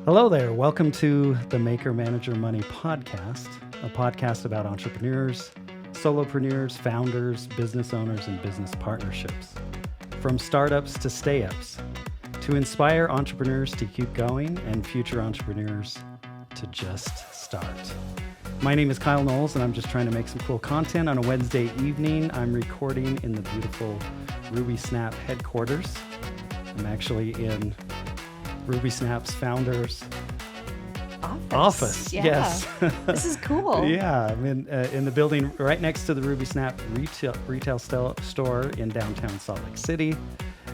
Hello there. Welcome to the Maker Manager Money podcast, a podcast about entrepreneurs, solopreneurs, founders, business owners, and business partnerships. From startups to stay-ups, to inspire entrepreneurs to keep going and future entrepreneurs to just start. My name is Kyle Knowles, and I'm just trying to make some cool content on a Wednesday evening. I'm recording in the beautiful RubySnap headquarters. I'm actually in RubySnap's founder's office. Yeah. Yes. This is cool. Yeah, I'm in the building right next to the RubySnap retail store in downtown Salt Lake City.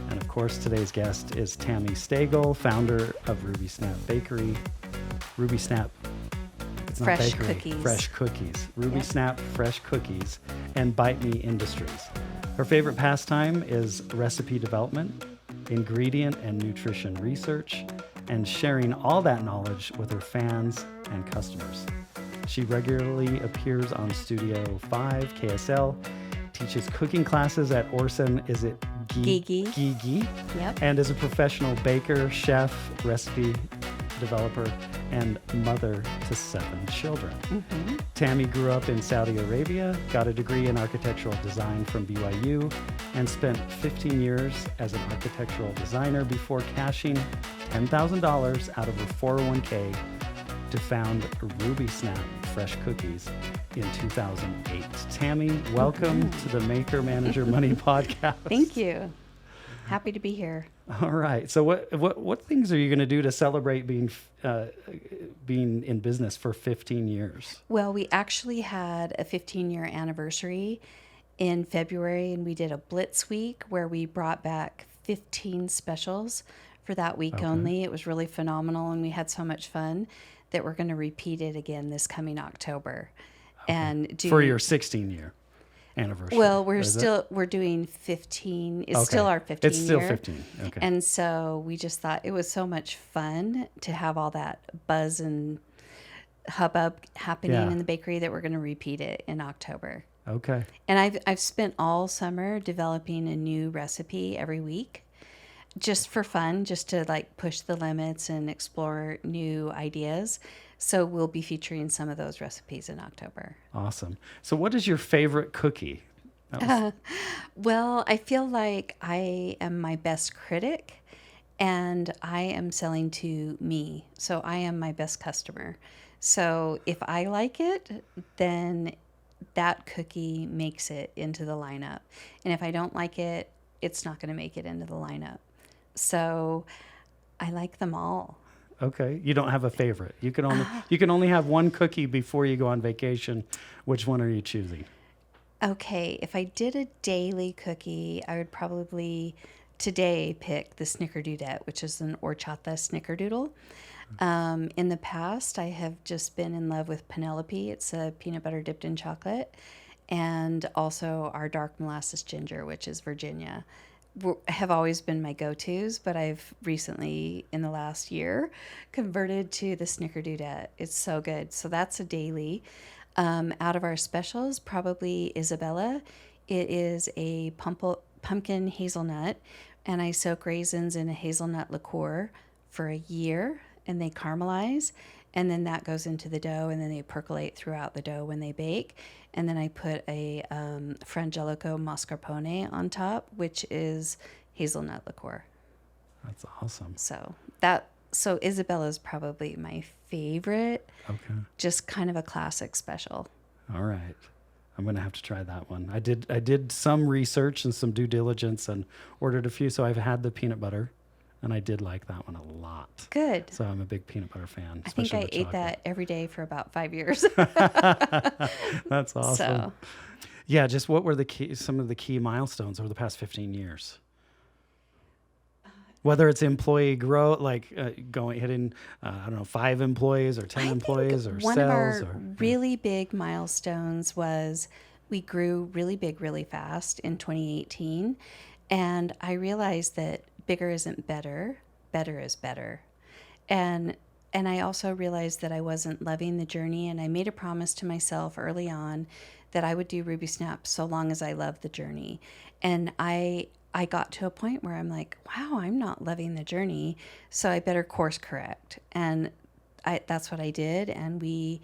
And of course, today's guest is Tami Steggell, founder of RubySnap Bakery. RubySnap, it's not Fresh bakery, cookies. Fresh cookies. RubySnap Fresh Cookies and Bite Me Industries. Her favorite pastime is recipe development, ingredient and nutrition research, and sharing all that knowledge with her fans and customers. She regularly appears on Studio5 KSL, teaches cooking classes at Orson Gygi, Yep. and is a professional baker, chef, recipe developer, and mother to 7 children. Mm-hmm. Tami grew up in Saudi Arabia, got a degree in architectural design from BYU, and spent 15 years as an architectural designer before cashing $10,000 out of her 401k to found RubySnap Fresh Cookies in 2008. Tami, welcome to the Maker Manager Money podcast. Thank you. Happy to be here. All right. So what things are you going to do to celebrate being in business for 15 years? Well, we actually had a 15-year anniversary in February, and we did a Blitz week where we brought back 15 specials for that week only. It was really phenomenal, and we had so much fun that we're going to repeat it again this coming October. And For your 16-year anniversary. Well, we're doing 15. It's still our 15 It's still year. 15. Okay. And so we just thought it was so much fun to have all that buzz and hubbub happening in the bakery that we're going to repeat it in October. Okay. And I've spent all summer developing a new recipe every week, just for fun, just to like push the limits and explore new ideas. So we'll be featuring some of those recipes in October. Awesome. So what is your favorite cookie? Well, I feel like I am my best critic, and I am selling to me. So I am my best customer. So if I like it, then that cookie makes it into the lineup. And if I don't like it, it's not going to make it into the lineup. So I like them all. Okay. You don't have a favorite. You can only have one cookie before you go on vacation. Which one are you choosing? Okay, if I did a daily cookie, I would probably today pick the Snickerdoodette, which is an horchata snickerdoodle. In the past, I have just been in love with Penelope. It's a peanut butter dipped in chocolate. And also our dark molasses ginger, which is Virginia. Have always been my go-tos, but I've recently, in the last year, converted to the Snickerdoodette. It's so good. So that's a daily. Out of our specials, probably Isabella. It is a pumpkin hazelnut, and I soak raisins in a hazelnut liqueur for a year, and they caramelize, and then that goes into the dough, and then they percolate throughout the dough when they bake. And then I put a Frangelico mascarpone on top, which is hazelnut liqueur. That's awesome. So Isabella's probably my favorite. Okay. Just kind of a classic special. All right. I'm going to have to try that one. I did some research and some due diligence and ordered a few. So I've had the peanut butter, and I did like that one a lot. Good. So I'm a big peanut butter fan. I think I with ate chocolate. that every day for about 5 years. That's awesome. So, Yeah, just what were some of the key milestones over the past 15 years? Whether it's employee growth, like hitting, 5 employees or 10 employees or one sales. of our really big milestones was we grew really big, really fast in 2018. And I realized that bigger isn't better, better is better. And I also realized that I wasn't loving the journey, and I made a promise to myself early on that I would do RubySnap so long as I loved the journey. And I I got to a point where I'm like, wow, I'm not loving the journey, so I better course correct. And that's what I did. And we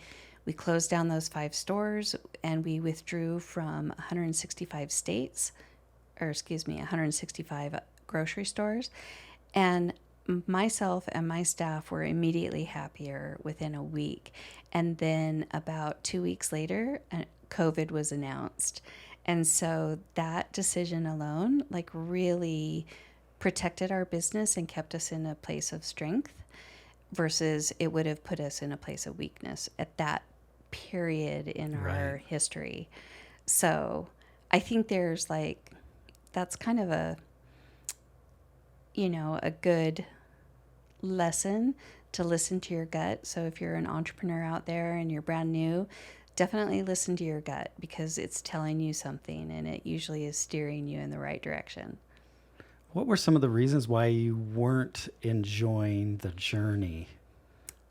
closed down those 5 stores, and we withdrew from 165 states, or excuse me, 165 grocery stores. And myself and my staff were immediately happier within a week. And then about 2 weeks later, COVID was announced. And so that decision alone, like, really protected our business and kept us in a place of strength, versus it would have put us in a place of weakness at that period in our history. So I think there's like, that's kind of a, a good lesson to listen to your gut. So if you're an entrepreneur out there and you're brand new, definitely listen to your gut, because it's telling you something, and it usually is steering you in the right direction. What were some of the reasons why you weren't enjoying the journey?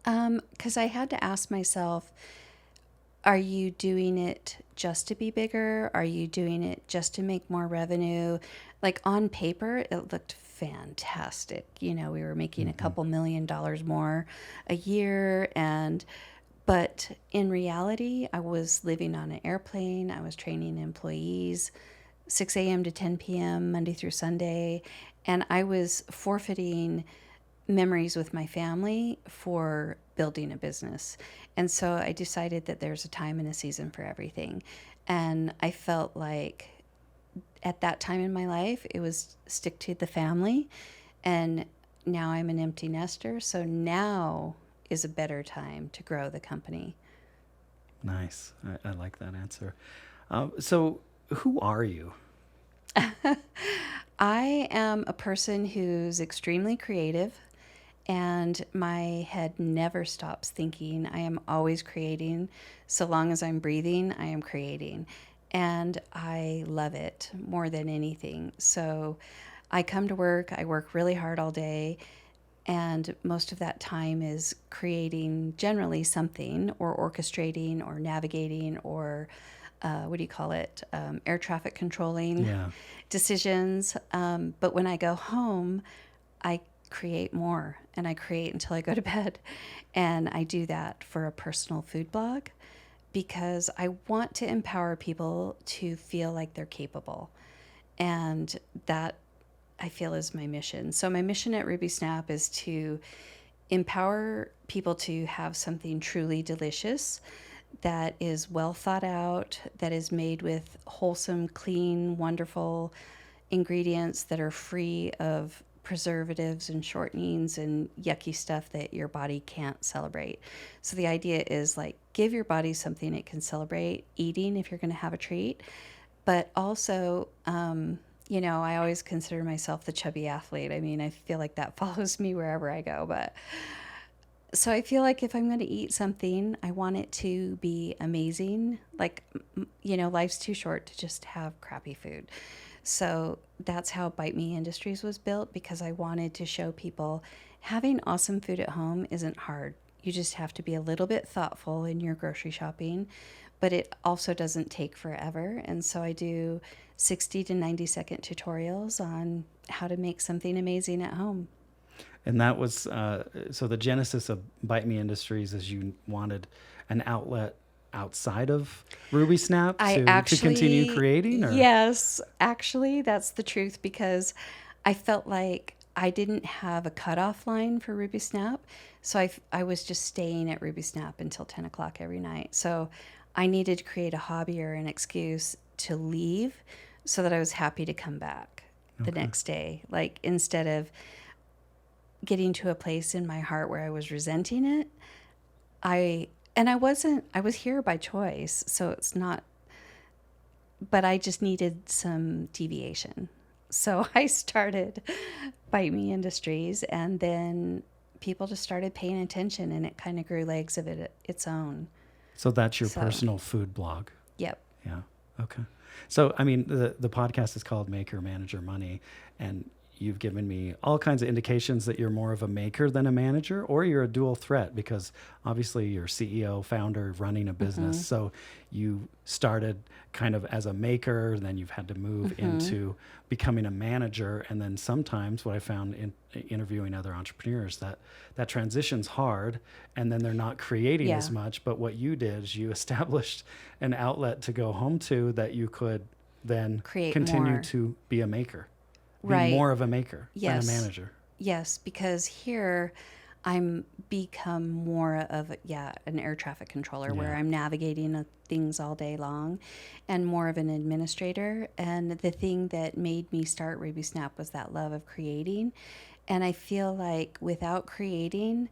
Because I had to ask myself, are you doing it just to be bigger? Are you doing it just to make more revenue? Like, on paper, it looked fantastic. We were making a couple $1 million more a year. But in reality, I was living on an airplane. I was training employees 6 a.m. to 10 p.m. Monday through Sunday. And I was forfeiting memories with my family for building a business. And so I decided that there's a time and a season for everything. And I felt like at that time in my life, it was stick to the family. And now I'm an empty nester. So now is a better time to grow the company. Nice. I like that answer. So who are you? I am a person who's extremely creative, and my head never stops thinking. I am always creating. So long as I'm breathing, I am creating. And I love it more than anything. So I come to work, I work really hard all day, and most of that time is creating generally something, or orchestrating, or navigating, or air traffic controlling decisions. But when I go home, I create more, and I create until I go to bed. And I do that for a personal food blog, because I want to empower people to feel like they're capable. And that, I feel, is my mission. So my mission at RubySnap is to empower people to have something truly delicious that is well thought out, that is made with wholesome, clean, wonderful ingredients that are free of preservatives and shortenings and yucky stuff that your body can't celebrate. So the idea is, like, give your body something it can celebrate eating if you're going to have a treat. But also, I always consider myself the chubby athlete. I mean, I feel like that follows me wherever I go. But so I feel like if I'm going to eat something, I want it to be amazing. Like, life's too short to just have crappy food. So that's how Bite Me Industries was built, because I wanted to show people having awesome food at home isn't hard. You just have to be a little bit thoughtful in your grocery shopping, but it also doesn't take forever. And so I do 60 to 90 second tutorials on how to make something amazing at home. And that was, so the genesis of Bite Me Industries is you wanted an outlet outside of RubySnap to continue creating? Or? Yes, actually, that's the truth, because I felt like I didn't have a cutoff line for RubySnap. So I was just staying at RubySnap until 10 o'clock every night. So I needed to create a hobby or an excuse to leave so that I was happy to come back the next day. Like, instead of getting to a place in my heart where I was resenting it, I was here by choice, so it's not, but I just needed some deviation. So I started Bite Me Industries, and then people just started paying attention, and it kind of grew legs of its own. So that's your personal food blog? Yep. Yeah. Okay. So, I mean, the podcast is called Maker Manager Money, and you've given me all kinds of indications that you're more of a maker than a manager, or you're a dual threat, because obviously you're CEO, founder, running a business. So you started kind of as a maker, then you've had to move into becoming a manager. And then sometimes what I found in interviewing other entrepreneurs, that transition's hard, and then they're not creating as much. But what you did is you established an outlet to go home to that you could then Create continue more. to be a maker. Be Right. more of a maker Yes. than a manager. Yes, because here I'm become more of an air traffic controller where Yeah. I'm navigating things all day long, and more of an administrator. And the thing that made me start RubySnap was that love of creating. And I feel like without creating,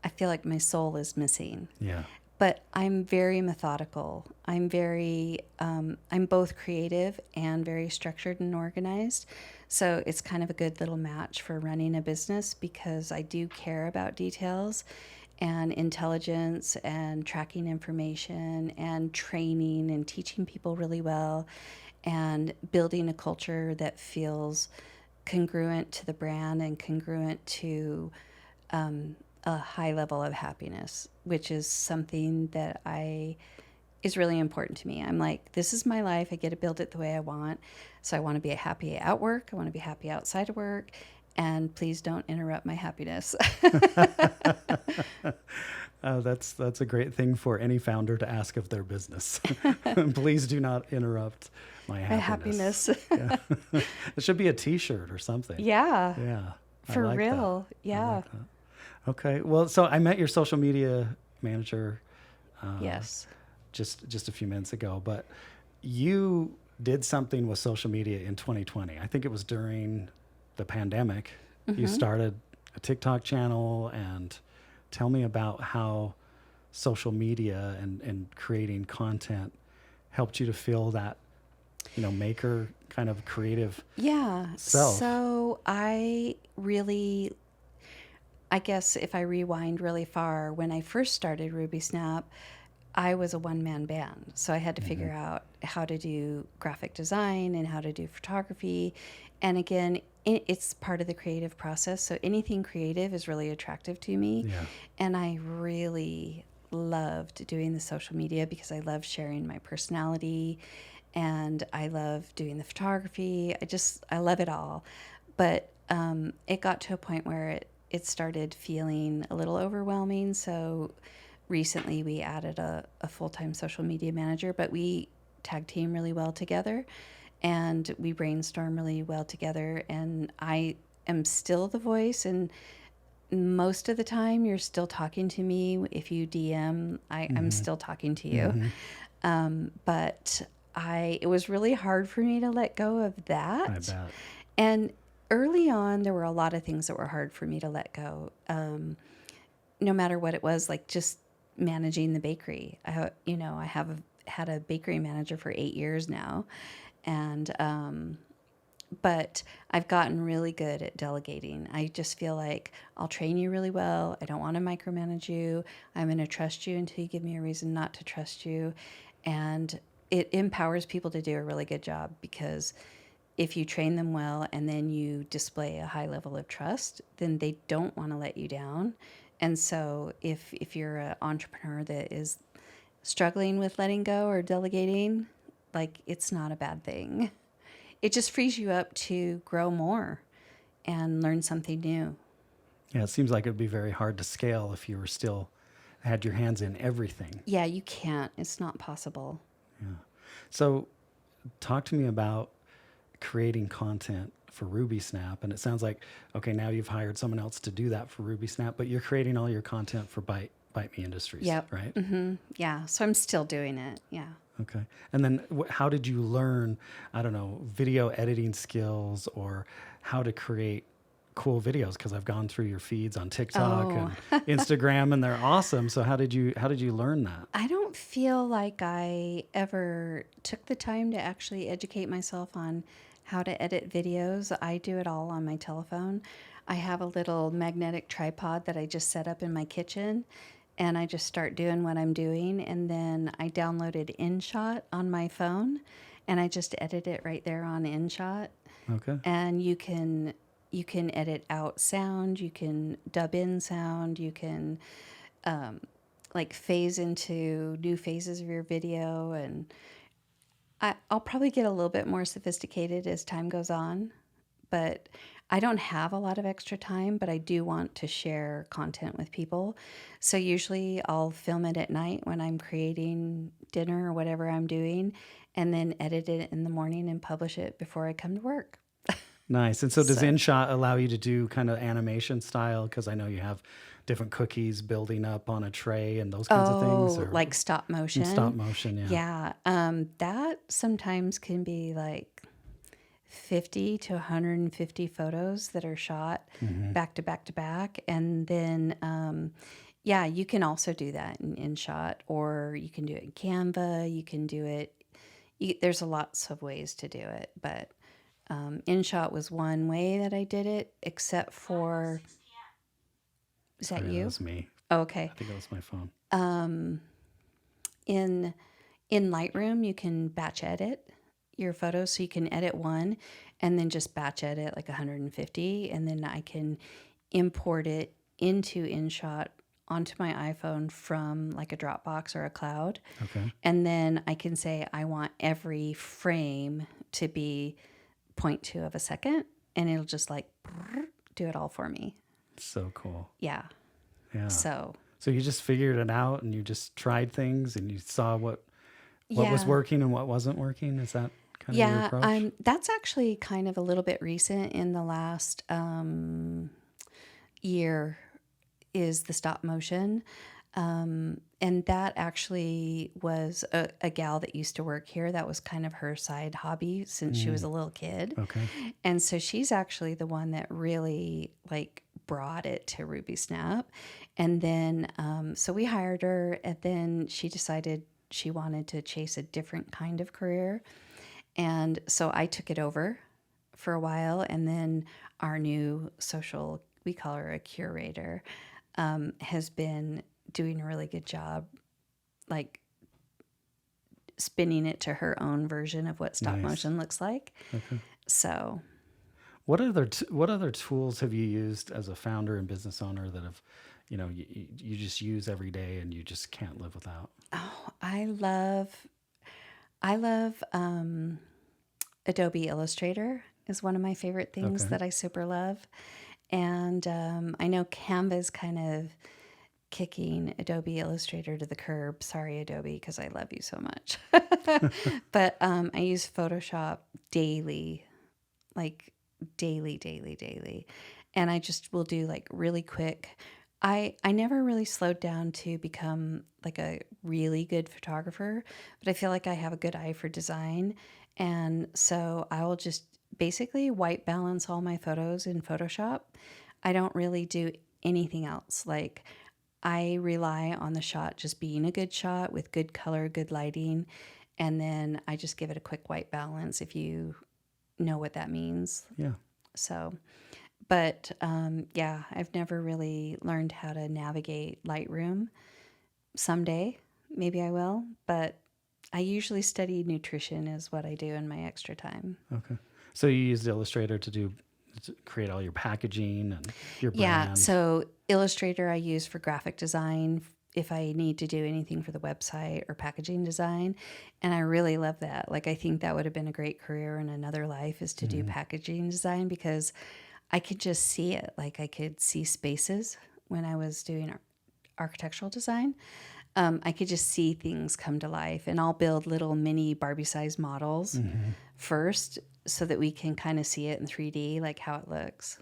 I feel like my soul is missing. Yeah. But I'm very methodical. I'm both creative and very structured and organized. So it's kind of a good little match for running a business, because I do care about details and intelligence and tracking information and training and teaching people really well and building a culture that feels congruent to the brand and congruent to a high level of happiness, which is something that is really important to me. I'm like, this is my life. I get to build it the way I want. So I want to be happy at work. I want to be happy outside of work. And please don't interrupt my happiness. That's a great thing for any founder to ask of their business. Please do not interrupt my happiness. Yeah. It should be a T-shirt or something. Yeah. Yeah. I For like real. that. Yeah. I like that. Okay. Well, so I met your social media manager Yes. just a few minutes ago, but you did something with social media in 2020. I think it was during the pandemic. You started a TikTok channel, and tell me about how social media and creating content helped you to feel that, maker kind of creative self. So I guess if I rewind really far, when I first started RubySnap, I was a one-man band. So I had to figure out how to do graphic design and how to do photography. And again, it's part of the creative process. So anything creative is really attractive to me. Yeah. And I really loved doing the social media because I love sharing my personality, and I love doing the photography. I love it all. But it got to a point where it started feeling a little overwhelming. So recently we added a full-time social media manager, but we tag team really well together, and we brainstorm really well together. And I am still the voice, and most of the time you're still talking to me. If you DM, I'm still talking to you. But it was really hard for me to let go of that. I bet. And early on, there were a lot of things that were hard for me to let go. No matter what it was, like just managing the bakery. I have had a bakery manager for 8 years now, and but I've gotten really good at delegating. I just feel like I'll train you really well. I don't want to micromanage you. I'm going to trust you until you give me a reason not to trust you, and it empowers people to do a really good job, because if you train them well and then you display a high level of trust, then they don't want to let you down. And so if you're an entrepreneur that is struggling with letting go or delegating, like, it's not a bad thing. It just frees you up to grow more and learn something new. Yeah, it seems like it would be very hard to scale if you were still had your hands in everything. Yeah, you can't. It's not possible. Yeah. So talk to me about creating content for RubySnap. And it sounds like, okay, now you've hired someone else to do that for RubySnap, but you're creating all your content for Bite Me Industries, Yep. right? Mm-hmm. Yeah. So I'm still doing it. Yeah. Okay. And then how did you learn, I don't know, video editing skills, or how to create cool videos? Because I've gone through your feeds on TikTok and Instagram, and they're awesome. So how did you learn that? I don't feel like I ever took the time to actually educate myself on how to edit videos. I do it all on my telephone. I have a little magnetic tripod that I just set up in my kitchen, and I just start doing what I'm doing. And then I downloaded InShot on my phone, and I just edit it right there on InShot. Okay. And you can you can edit out sound, you can dub in sound, you can like phase into new phases of your video. And I'll probably get a little bit more sophisticated as time goes on, but I don't have a lot of extra time, but I do want to share content with people. So usually I'll film it at night when I'm creating dinner or whatever I'm doing, and then edit it in the morning and publish it before I come to work. Nice. And so does So, InShot allow you to do kind of animation style? Because I know you have different cookies building up on a tray and those kinds of things. oh, Or like stop motion. stop motion, yeah. Yeah. That sometimes can be like 50 to 150 photos that are shot back to back to back. And then, yeah, you can also do that in InShot, or you can do it in Canva. You can do it. There's lots of ways to do it, but InShot was one way that I did it, except for. Is that Sorry, you? that was me. Oh, okay. I think that was my phone. In Lightroom, you can batch edit your photos, so you can edit one and then just batch edit like 150, and then I can import it into InShot onto my iPhone from like a Dropbox or a cloud. Okay. And then I can say I want every frame to be 0.2 of a second, and it'll just like do it all for me. So cool. Yeah. Yeah. So you just figured it out and you just tried things and you saw what was working and what wasn't working. Is that kind of your approach? That's actually kind of a little bit recent in the last year is the stop motion. And that actually was a gal that used to work here. That was kind of her side hobby since she was a little kid. Okay. And so she's actually the one that really like brought it to RubySnap. And then, so we hired her, and then she decided she wanted to chase a different kind of career. And so I took it over for a while. And then our new social, we call her a curator, has been doing a really good job, like spinning it to her own version of what stop motion looks like. Okay. So what other tools have you used as a founder and business owner that have, you just use every day and you just can't live without? Oh, I love Adobe Illustrator is one of my favorite things that I super love. And I know Canva is kind of kicking Adobe Illustrator to the curb. Sorry, Adobe, because I love you so much. But I use Photoshop daily, like daily. And I just will do like really quick. I never really slowed down to become like a really good photographer, but I feel like I have a good eye for design. And so I will just basically white balance all my photos in Photoshop. I don't really do anything else. Like I rely on the shot just being a good shot with good color, good lighting, and then I just give it a quick white balance, if you know what that means. Yeah. So, but yeah, I've never really learned how to navigate Lightroom. Someday, maybe I will, but I usually study nutrition is what I do in my extra time. Okay. So you used Illustrator to create all your packaging and your brand. Yeah, so Illustrator I use for graphic design if I need to do anything for the website or packaging design. And I really love that. Like I think that would have been a great career in another life, is to do packaging design, because I could just see it. Like I could see spaces when I was doing architectural design. I could just see things come to life, and I'll build little mini Barbie-sized models first so that we can kind of see it in 3D, like how it looks.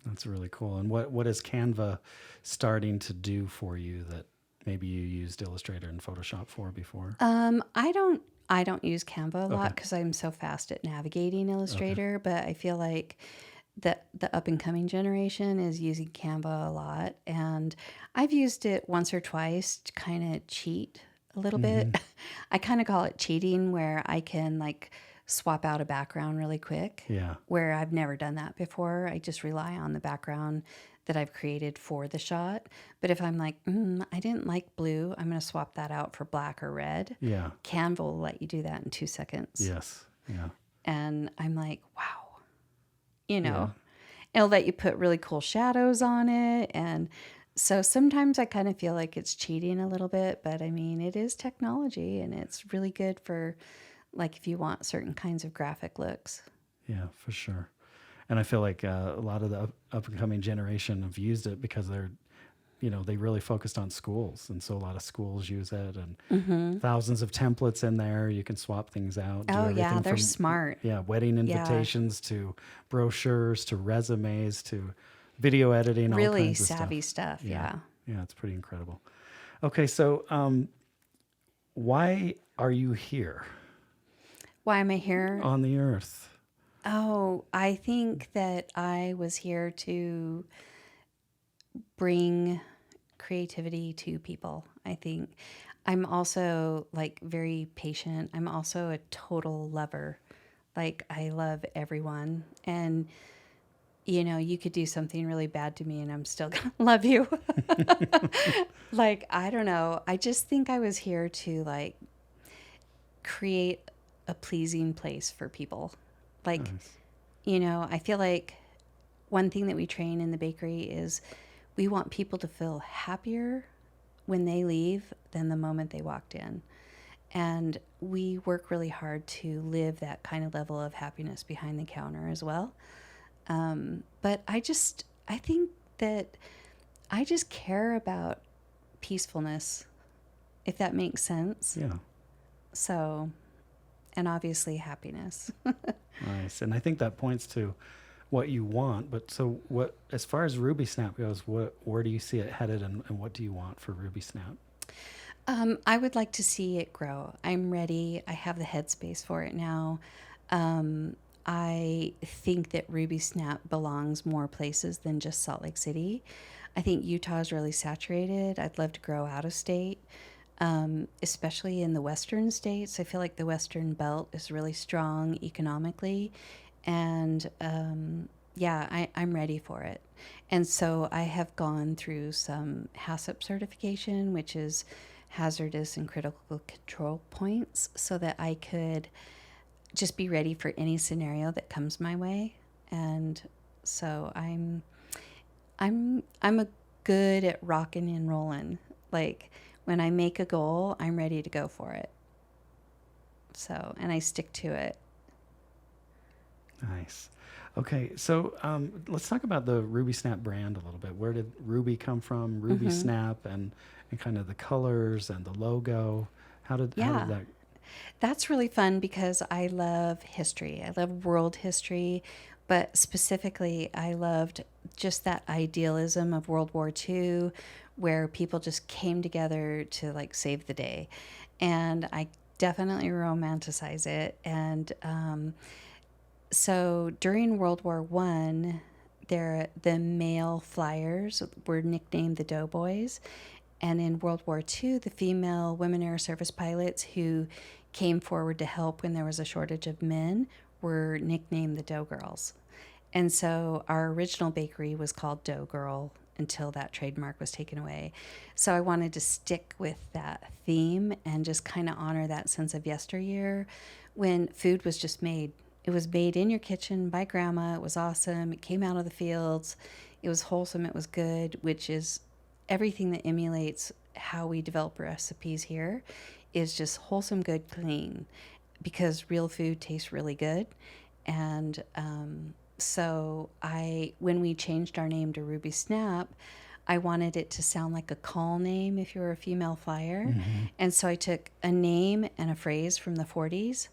That's really cool. And what is Canva starting to do for you that maybe you used Illustrator and Photoshop for before? I don't use Canva a lot because I'm so fast at navigating Illustrator, but I feel like the up and coming generation is using Canva a lot, and I've used it once or twice to kind of cheat a little bit. I kind of call it cheating, where I can like swap out a background really quick. Yeah. Where I've never done that before. I just rely on the background that I've created for the shot. But if I'm like, I didn't like blue, I'm going to swap that out for black or red. Yeah. Canva will let you do that in 2 seconds. Yes. Yeah. And I'm like, wow. You know. It'll let you put really cool shadows on it. And so sometimes I kind of feel like it's cheating a little bit, but I mean, it is technology and it's really good for like if you want certain kinds of graphic looks. Yeah, for sure. And I feel like a lot of the up and coming generation have used it because they're, they really focused on schools. And so a lot of schools use it and thousands of templates in there. You can swap things out. Oh, yeah, they're smart. Yeah, wedding invitations to brochures to resumes to video editing. Really all kinds of savvy stuff. Yeah. Yeah, it's pretty incredible. Okay, so why are you here Why am I here? on the earth? Oh, I think that I was here to bring creativity to people. I think I'm also like very patient. I'm also a total lover. Like I love everyone. And you could do something really bad to me and I'm still going to love you. Like, I don't know. I just think I was here to like create a pleasing place for people. Like, Nice. I feel like one thing that we train in the bakery is we want people to feel happier when they leave than the moment they walked in. And we work really hard to live that kind of level of happiness behind the counter as well. But I think that I just care about peacefulness, if that makes sense. Yeah. So, and obviously happiness. Nice. And I think that points to what you want. But so what, as far as RubySnap goes, where do you see it headed and what do you want for RubySnap? I would like to see it grow. I'm ready. I have the headspace for it now. I think that RubySnap belongs more places than just Salt Lake City. I think Utah is really saturated. I'd love to grow out of state, especially in the western states. I feel like the Western Belt is really strong economically. And I'm ready for it. And so I have gone through some HACCP certification, which is hazardous and critical control points, so that I could just be ready for any scenario that comes my way. And so I'm a good at rocking and rolling. Like when I make a goal, I'm ready to go for it. So, and I stick to it. Nice. Okay, so let's talk about the RubySnap brand a little bit. Where did Ruby come from? RubySnap and kind of the colors and the logo. How did that? That's really fun because I love history. I love world history, but specifically I loved just that idealism of World War II where people just came together to like save the day. And I definitely romanticize it. And so during World War I, the male flyers were nicknamed the Doughboys. And in World War II, the female women air service pilots who came forward to help when there was a shortage of men were nicknamed the Dough Girls. And so our original bakery was called Dough Girl until that trademark was taken away. So I wanted to stick with that theme and just kind of honor that sense of yesteryear when food was just made. It was made in your kitchen by grandma. It was awesome. It came out of the fields. It was wholesome. It was good, which is everything that emulates how we develop recipes here is just wholesome, good, clean, because real food tastes really good. And so when we changed our name to RubySnap, I wanted it to sound like a call name if you were a female flyer. And so I took a name and a phrase from the 40s.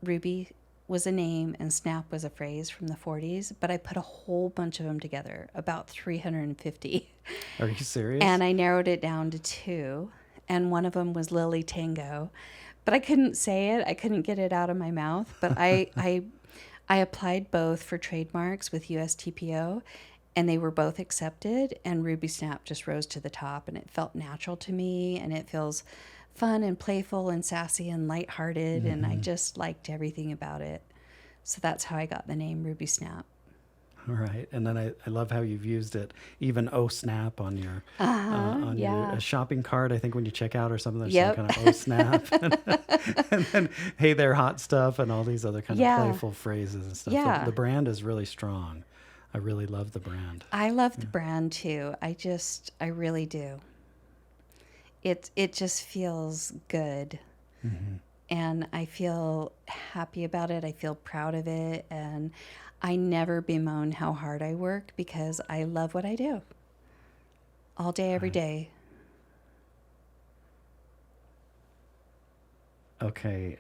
Ruby was a name and Snap was a phrase from the 40s, but I put a whole bunch of them together, about 350. Are you serious? And I narrowed it down to 2, and one of them was Lily Tango, but I couldn't say it. I couldn't get it out of my mouth, but I applied both for trademarks with USTPO, and they were both accepted, and RubySnap just rose to the top, and it felt natural to me, and it feels fun and playful and sassy and lighthearted, and I just liked everything about it. So that's how I got the name RubySnap. All right, and then I love how you've used it, even Snap on your your shopping cart. I think when you check out or something, there's some kind of Snap, and then hey there, hot stuff, and all these other kind of playful phrases and stuff. Yeah. The brand is really strong. I really love the brand. I love the brand too. I really do. It just feels good. Mm-hmm. And I feel happy about it. I feel proud of it. And I never bemoan how hard I work because I love what I do all day, every Right. day. Okay.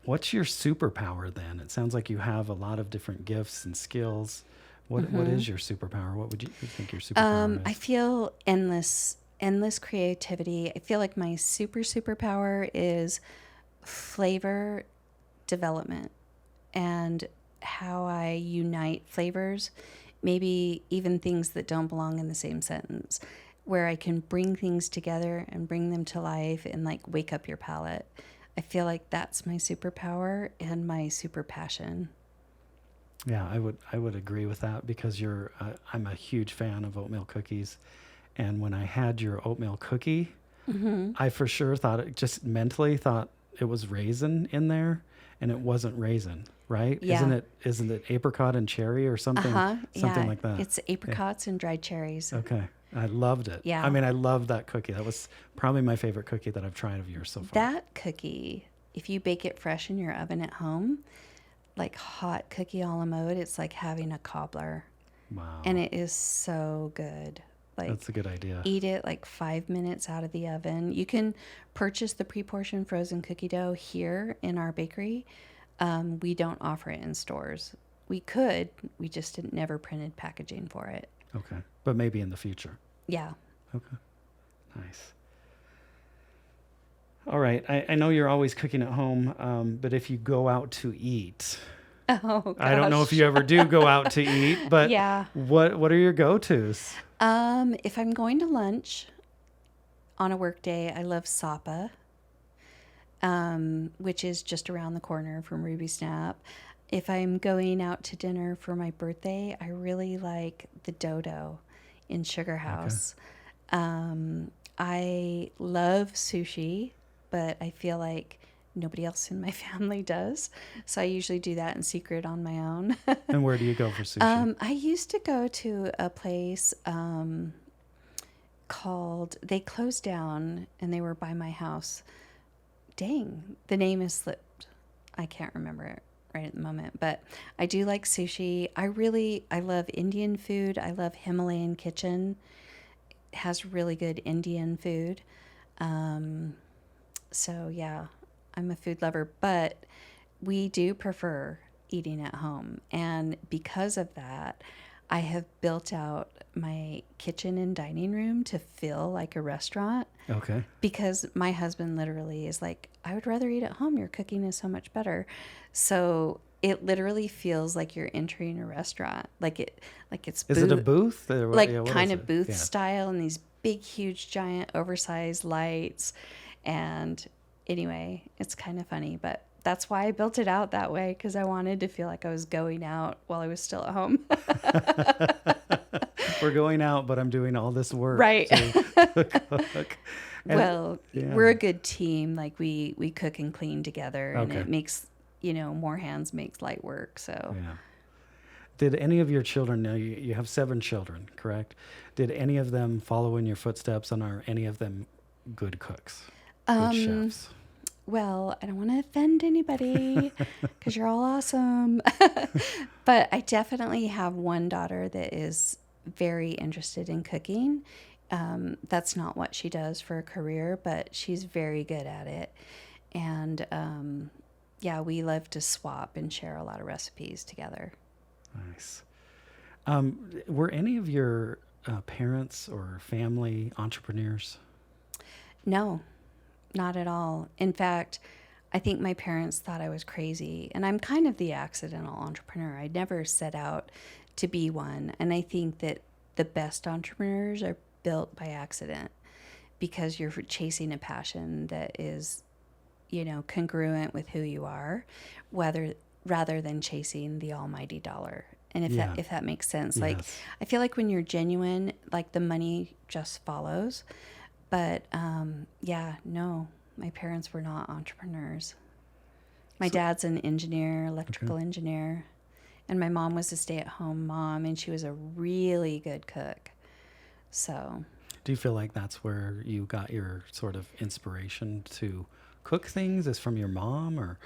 What's your superpower then? It sounds like you have a lot of different gifts and skills. What is your superpower? What would you think your superpower I is? feel endless creativity. I feel like my superpower is flavor development and how I unite flavors, maybe even things that don't belong in the same sentence, where I can bring things together and bring them to life and like wake up your palate. I feel like that's my superpower and my super passion. Yeah, I would agree with that because I'm a huge fan of oatmeal cookies, and when I had your oatmeal cookie, I for sure thought it just mentally thought it was raisin in there, and it wasn't raisin, right? Yeah. Isn't it apricot and cherry or something Uh-huh. something Yeah. like that? It's apricots and dried cherries. Okay. I loved it. I Yeah. mean, I loved that cookie. That was probably my favorite cookie that I've tried of yours so far. That cookie, if you bake it fresh in your oven at home, like hot cookie a la mode, it's like having a cobbler. Wow. And it is so good. Like, That's a good idea. eat it like 5 minutes out of the oven. You can purchase the pre-portioned frozen cookie dough here in our bakery. We don't offer it in stores. We could, we just didn't never printed packaging for it. Okay. But maybe in the future. Yeah. Okay. Nice. All right. I know you're always cooking at home, but if you go out to eat, Oh, gosh. I don't know if you ever do go out to eat, but Yeah. what are your go-tos? If I'm going to lunch on a work day, I love Sapa, which is just around the corner from RubySnap. If I'm going out to dinner for my birthday, I really like the Dodo in Sugar House. I love sushi, but I feel like nobody else in my family does. So I usually do that in secret on my own. And where do you go for sushi? I used to go to a place called, they closed down and they were by my house. Dang, the name is slipped. I can't remember it right at the moment, but I do like sushi. I love Indian food. I love Himalayan Kitchen. It has really good Indian food. So yeah, I'm a food lover, but we do prefer eating at home. And because of that, I have built out my kitchen and dining room to feel like a restaurant Okay. because my husband literally is like, I would rather eat at home. Your cooking is so much better. So it literally feels like you're entering a restaurant. Like it's Is it a booth? Or like yeah, what kind is of it? booth Yeah. style and these big, huge, giant, oversized lights. And anyway, it's kind of funny, but that's why I built it out that way because I wanted to feel like I was going out while I was still at home. We're going out, but I'm doing all this work Right. to cook. And- Well, yeah. we're a good team. Like we cook and clean together, and Okay. it makes more hands makes light work. So Yeah. Did any of your children, now you have 7 children, correct? Did any of them follow in your footsteps, and are any of them good cooks, good chefs? Well, I don't want to offend anybody because you're all awesome. But I definitely have one daughter that is very interested in cooking. That's not what she does for a career, but she's very good at it. And yeah, we love to swap and share a lot of recipes together. Nice. Were any of your parents or family entrepreneurs? No, not at all. In fact, I think my parents thought I was crazy, and I'm kind of the accidental entrepreneur. I never set out to be one. And I think that the best entrepreneurs are built by accident because you're chasing a passion that is, congruent with who you are, rather than chasing the almighty dollar. And if that makes sense, like Yes. I feel like when you're genuine, like the money just follows. But yeah, no, my parents were not entrepreneurs. My dad's an engineer, electrical engineer, And my mom was a stay-at-home mom, and she was a really good cook. So, Do you feel like that's where you got your sort of inspiration to cook things, is from your mom, or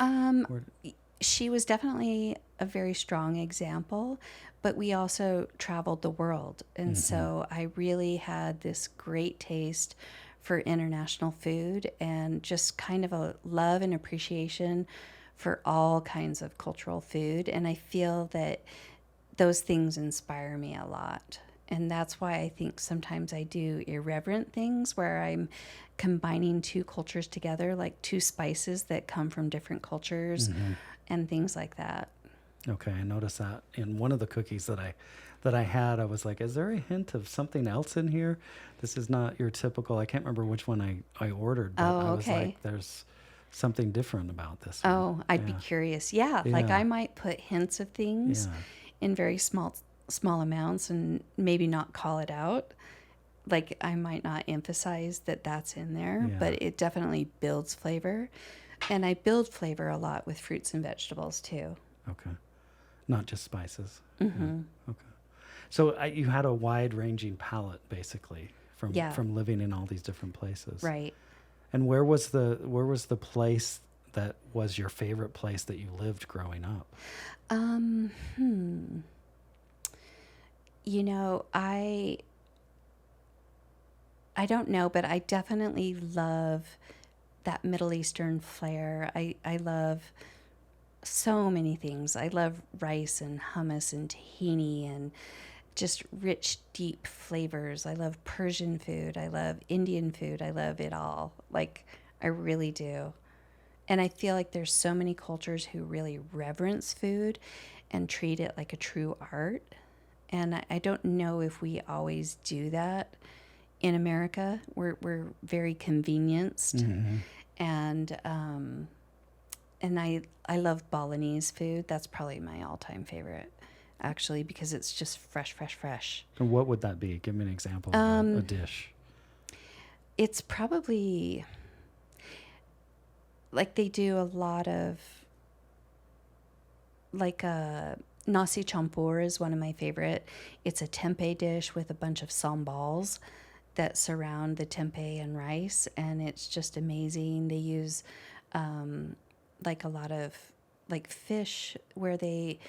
she was definitely a very strong example, but we also traveled the world. And so I really had this great taste for international food and just kind of a love and appreciation for all kinds of cultural food. And I feel that those things inspire me a lot. And that's why I think sometimes I do irreverent things where I'm combining two cultures together, like two spices that come from different cultures and things like that. Okay, I noticed that in one of the cookies that I had. I was like, is there a hint of something else in here? This is not your typical. I can't remember which one I ordered, but I was okay. like, there's something different about this one. Oh, I'd be curious. Yeah, like Yeah. I might put hints of things Yeah. in very small amounts and maybe not call it out. Like I might not emphasize that that's in there, Yeah. but it definitely builds flavor. And I build flavor a lot with fruits and vegetables too. Okay. Not just spices. Yeah. Okay. So you had a wide-ranging palate, basically, from living in all these different places. Right. And where was the place that was your favorite place that you lived growing up? You know, I don't know, but I definitely love that Middle Eastern flair. I love so many things. I love rice and hummus and tahini and just rich, deep flavors. I love Persian food. I love Indian food. I love it all. Like, I really do. And I feel like there's so many cultures who really reverence food and treat it like a true art. And I don't know if we always do that in America. We're very convenienced. And I love Balinese food. That's probably my all-time favorite, actually, because it's just fresh. And what would that be? Give me an example of a dish. It's probably like they do a lot of like nasi campur is one of my favorite. It's a tempeh dish with a bunch of sambals that surround the tempeh and rice, and it's just amazing. They use like a lot of like fish where they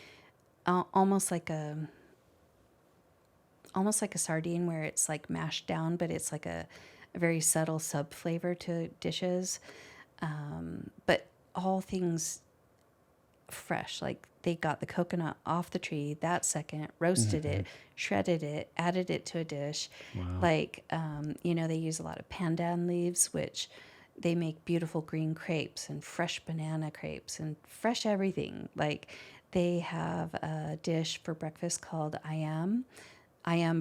almost like a sardine where it's like mashed down, but it's like a very subtle sub flavor to dishes. But all things fresh, like they got the coconut off the tree that second, roasted it, shredded it, added it to a dish. Wow. Like, they use a lot of pandan leaves, which they make beautiful green crepes and fresh banana crepes and fresh everything. Like they have a dish for breakfast called ayam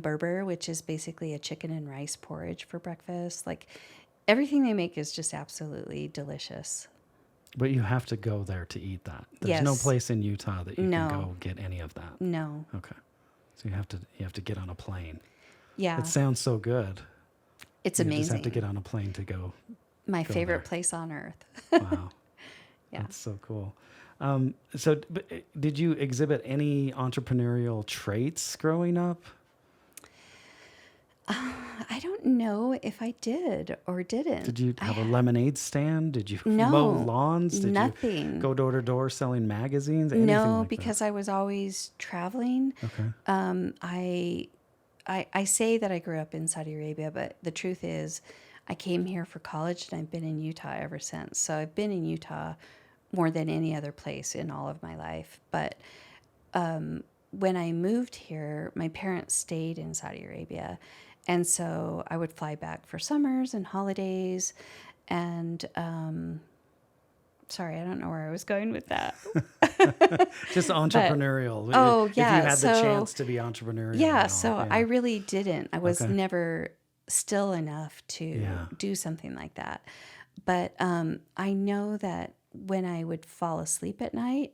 Berber, which is basically a chicken and rice porridge for breakfast. Like everything they make is just absolutely delicious. But you have to go there to eat that. There's no place in Utah that you can go get any of that. No. Okay. So you have to get on a plane. Yeah. It sounds so good. It's you amazing. Just have to get on a plane to go. My go favorite there. place on earth. Wow. Yeah. That's so cool. So did you exhibit any entrepreneurial traits growing up? I don't know if I did or didn't. Did you have a lemonade stand? Did you No, mow lawns? Did nothing. you go door to door selling magazines? Anything No, like because I was always traveling. Okay. I say that I grew up in Saudi Arabia, but the truth is I came here for college and I've been in Utah ever since. So I've been in Utah more than any other place in all of my life. But when I moved here, my parents stayed in Saudi Arabia. And so I would fly back for summers and holidays. And sorry, I don't know where I was going with that. Just entrepreneurial. If you had the chance to be entrepreneurial. Yeah, I really didn't. I was Okay. never still enough to do something like that. But I know that when I would fall asleep at night,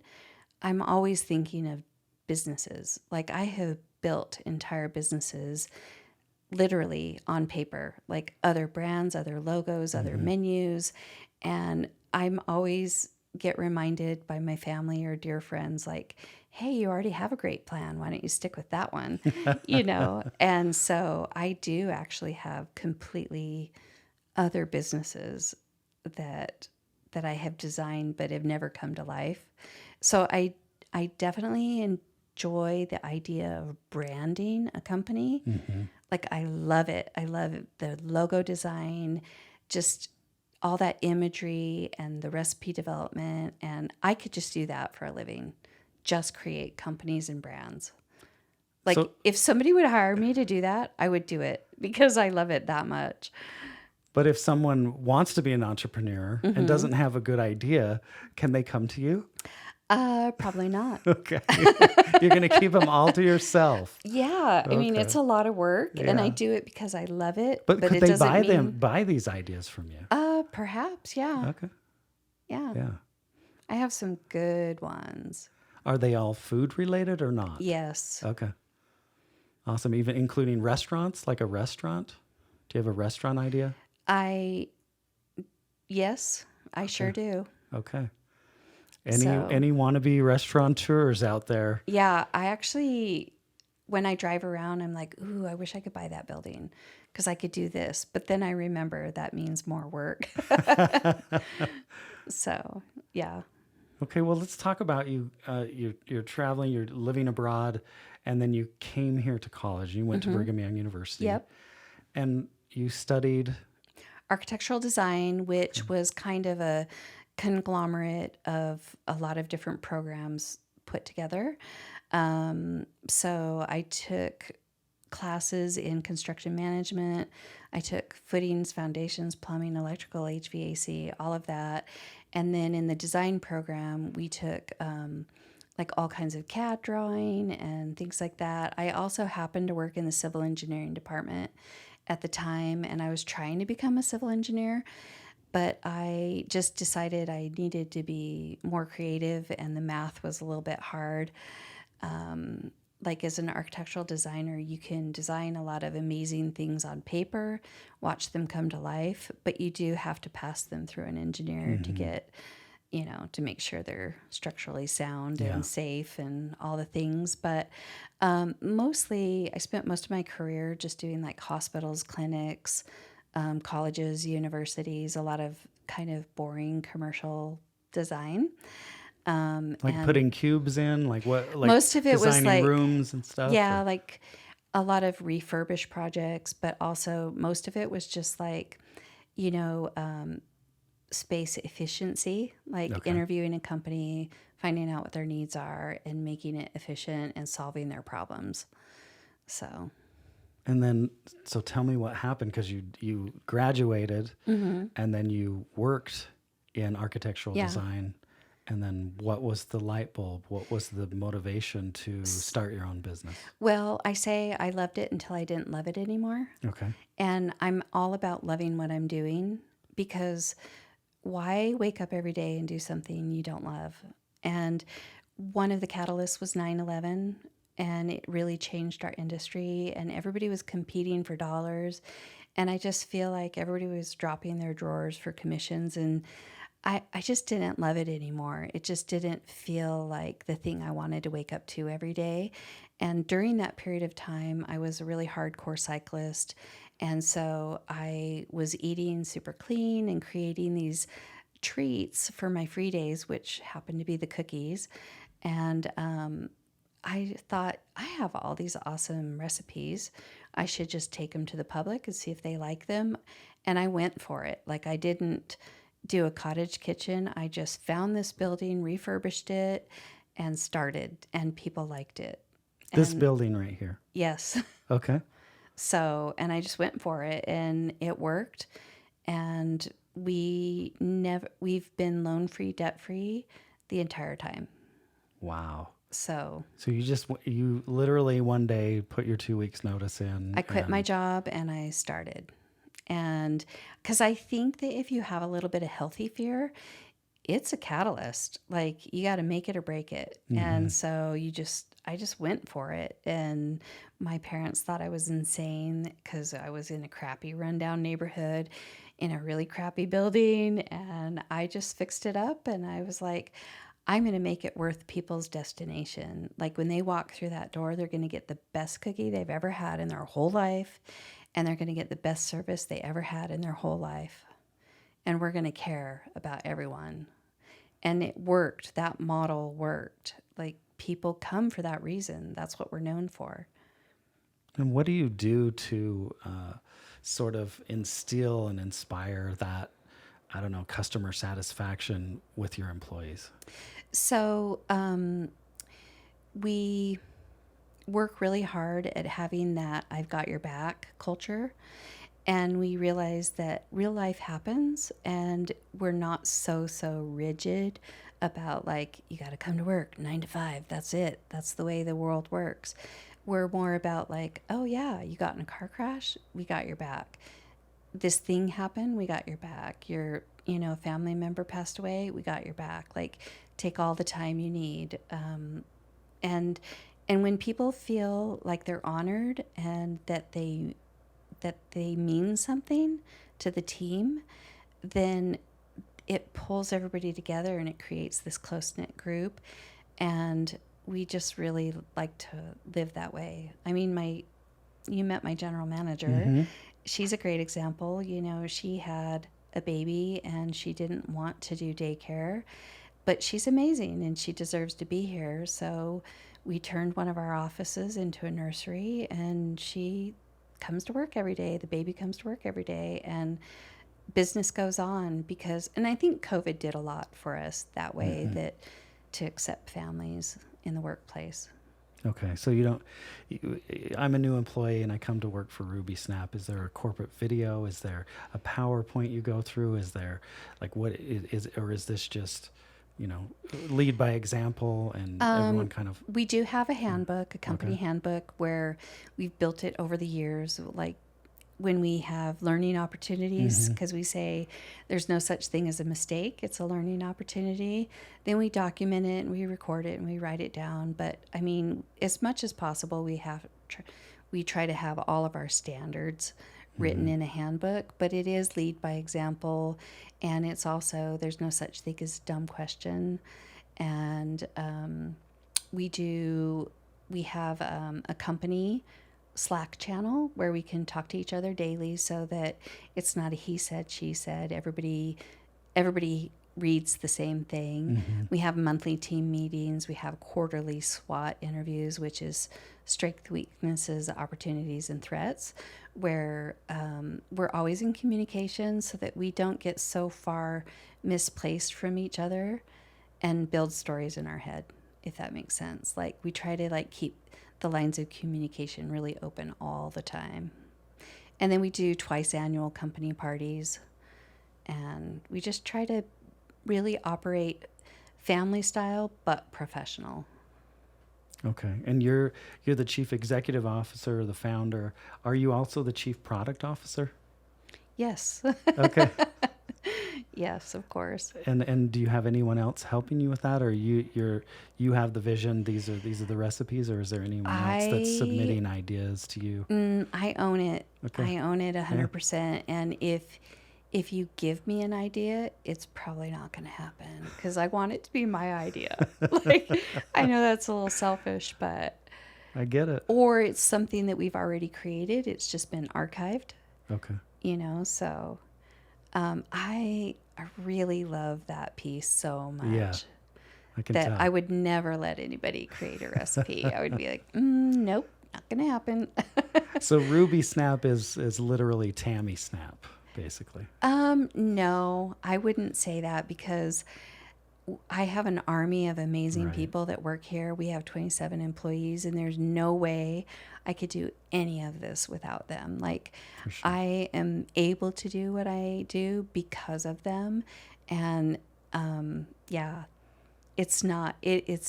I'm always thinking of businesses. Like I have built entire businesses literally on paper, like other brands, other logos, other menus. And I'm always get reminded by my family or dear friends, like, hey, you already have a great plan. Why don't you stick with that one? You know? And so I do actually have completely other businesses that I have designed but have never come to life. So I definitely enjoy the idea of branding a company. Like I love it. I love the logo design, just all that imagery and the recipe development, and I could just do that for a living. Just create companies and brands. Like So, if somebody would hire me to do that, I would do it because I love it that much. but if someone wants to be an entrepreneur and doesn't have a good idea, can they come to you? Probably not. Okay. You're going to keep them all to yourself. Yeah, I mean Okay. it's a lot of work, and I Yeah. do it because I love it. But could it they doesn't buy these ideas from you? Perhaps, yeah, Okay. yeah. Yeah. I have some good ones. Are they all food related or not? Yes. Okay. Awesome. Even including restaurants, like a restaurant? Do you have a restaurant idea? Yes, I sure do. Okay. So- Any wannabe restaurateurs out there? Yeah, I actually, when I drive around, I'm like, ooh, I wish I could buy that building because I could do this. But then I remember that means more work. So, yeah. Okay, well, let's talk about you. You're traveling, you're living abroad, and then you came here to college. You went to Brigham Young University. Yep. And you studied. Architectural design, which was kind of a conglomerate of a lot of different programs put together. So I took classes in construction management. I took footings, foundations, plumbing, electrical, HVAC, all of that. And then in the design program, we took like all kinds of CAD drawing and things like that. I also happened to work in the civil engineering department at the time, and I was trying to become a civil engineer, but I just decided I needed to be more creative, and the math was a little bit hard. Like as an architectural designer, you can design a lot of amazing things on paper, watch them come to life, but you do have to pass them through an engineer to get, to make sure they're structurally sound and safe and all the things. But mostly, I spent most of my career just doing like hospitals, clinics, colleges, universities, a lot of kind of boring commercial design. Like putting cubes in, like what? Like most of it was designing like rooms and stuff. Yeah, or- like a lot of refurbished projects, but also most of it was just like, you know, space efficiency, like interviewing a company, finding out what their needs are, and making it efficient and solving their problems. So, And then, so tell me what happened, because you graduated and then you worked in architectural design. And then what was the light bulb? What was the motivation to start your own business? well, I say I loved it until I didn't love it anymore. Okay. And I'm all about loving what I'm doing, because why wake up every day and do something you don't love? And one of the catalysts was 9/11, and it really changed our industry, and everybody was competing for dollars. And I just feel like everybody was dropping their drawers for commissions, and I just didn't love it anymore. It just didn't feel like the thing I wanted to wake up to every day. And during that period of time, I was a really hardcore cyclist. And so I was eating super clean and creating these treats for my free days, which happened to be the cookies. And I thought, I have all these awesome recipes. I should just take them to the public and see if they like them. And I went for it. Like, I didn't do a cottage kitchen. I just found this building, refurbished it, and started, and people liked it. This And building right here. yes. Okay. So, and I just went for it, and it worked. And we've been loan free, debt free the entire time. Wow. So So you literally one day put your 2 weeks notice in. I quit my job and I started. And because I think that if you have a little bit of healthy fear, it's a catalyst. Like, you got to make it or break it. And so I just went for it. And my parents thought I was insane because I was in a crappy rundown neighborhood in a really crappy building. And I just fixed it up. And I was like, I'm going to make it worth people's destination. Like when they walk through that door, they're going to get the best cookie they've ever had in their whole life, and they're going to get the best service they ever had in their whole life. And we're going to care about everyone. And it worked. That model worked. Like people come for that reason. That's what we're known for. And what do you do to sort of instill and inspire that, I don't know, customer satisfaction with your employees? So we work really hard at having that I've got your back culture. And we realize that real life happens and we're not so rigid about like, you got to come to work 9 to 5. That's it. That's the way the world works. We're more about like, oh yeah, you got in a car crash. We got your back. This thing happened. We got your back. Your, family member passed away. We got your back. Like take all the time you need. And when people feel like they're honored and that they mean something to the team, then it pulls everybody together and it creates this close-knit group. And we just really like to live that way. I mean, you met my general manager. Mm-hmm. She's a great example. She had a baby and she didn't want to do daycare, but she's amazing and she deserves to be here. So we turned one of our offices into a nursery, and she comes to work every day. The baby comes to work every day, and business goes on and I think COVID did a lot for us that way, Mm-hmm. that to accept families in the workplace. Okay, so I'm a new employee and I come to work for RubySnap. Is there a corporate video? Is there a PowerPoint you go through? Is there what is this just, lead by example and everyone kind of... We do have a handbook, a company Okay. handbook, where we've built it over the years. Like when we have learning opportunities, Mm-hmm. because we say there's no such thing as a mistake, it's a learning opportunity, then we document it and we record it and we write it down. But I mean, as much as possible, we try to have all of our standards written in a handbook, but it is lead by example. And it's also, there's no such thing as dumb question. And we have a company Slack channel where we can talk to each other daily, so that it's not a he said, she said. Everybody reads the same thing. Mm-hmm. We have monthly team meetings. We have quarterly SWOT interviews, which is strengths, weaknesses, opportunities, and threats, where we're always in communication so that we don't get so far misplaced from each other and build stories in our head, if that makes sense. Like we try to keep the lines of communication really open all the time. And then we do twice annual company parties, and we just try to really operate family style but professional. Okay, and you're the chief executive officer, the founder. Are you also the chief product officer? Yes. Okay. Yes, of course. And do you have anyone else helping you with that, or you have the vision? These are the recipes, or is there anyone else that's submitting ideas to you? I own it. Okay. I own it 100%. And if you give me an idea, it's probably not going to happen because I want it to be my idea. I know that's a little selfish, but I get it. or it's something that we've already created. It's just been archived. Okay. So I really love that piece so much. Yeah, I can that tell. I would never let anybody create a recipe. I would be like, nope, not gonna happen. So RubySnap is literally Tami Snap, basically. No, I wouldn't say that because I have an army of amazing Right. people that work here. We have 27 employees, and there's no way I could do any of this without them. For sure. I am able to do what I do because of them. And yeah, it's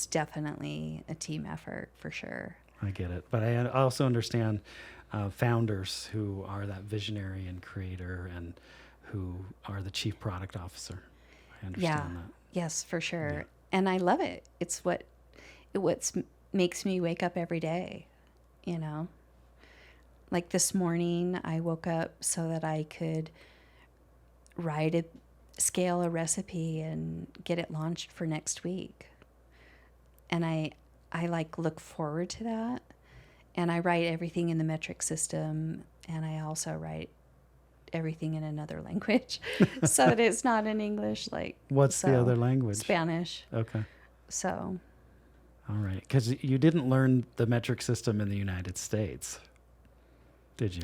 definitely a team effort for sure. I get it. But I also understand founders who are that visionary and creator and who are the chief product officer. I understand that. Yes, for sure. Yeah. And I love it. It's what makes me wake up every day, Like this morning, I woke up so that I could write scale a recipe and get it launched for next week. And I like look forward to that. And I write everything in the metric system, and I also write everything in another language so that it's not in English. What's the other language? Spanish. Okay. So. All right. Because you didn't learn the metric system in the United States, did you?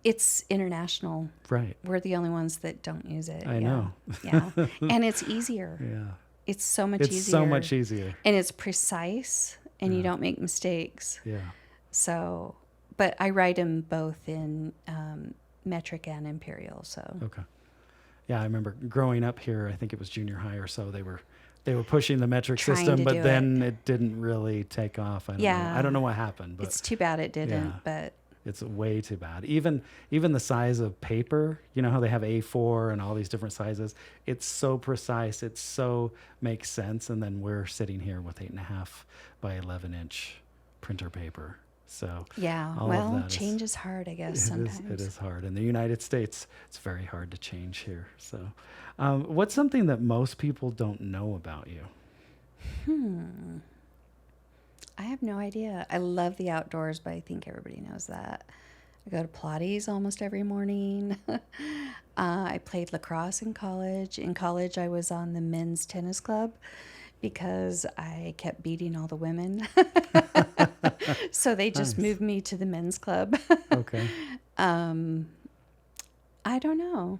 It's international. Right. We're the only ones that don't use it. I know. Yeah. And it's easier. Yeah. It's so much easier. It's so much easier. And it's precise, and you don't make mistakes. Yeah. So, but I write them both in metric and imperial. So. Okay. Yeah, I remember growing up here. I think it was junior high or so. They were pushing the metric system, but then it didn't really take off. I don't know what happened. But it's too bad it didn't. But it's way too bad. Even the size of paper. You know how they have A4 and all these different sizes. It's so precise. It so makes sense. And then we're sitting here with 8.5 by 11-inch printer paper. So change is hard, I guess. Sometimes it is hard. In the United States, it's very hard to change here. So, what's something that most people don't know about you? I have no idea. I love the outdoors, but I think everybody knows that. I go to Pilates almost every morning. I played lacrosse in college. In college, I was on the men's tennis club because I kept beating all the women. So they just moved me to the men's club. Okay. I don't know.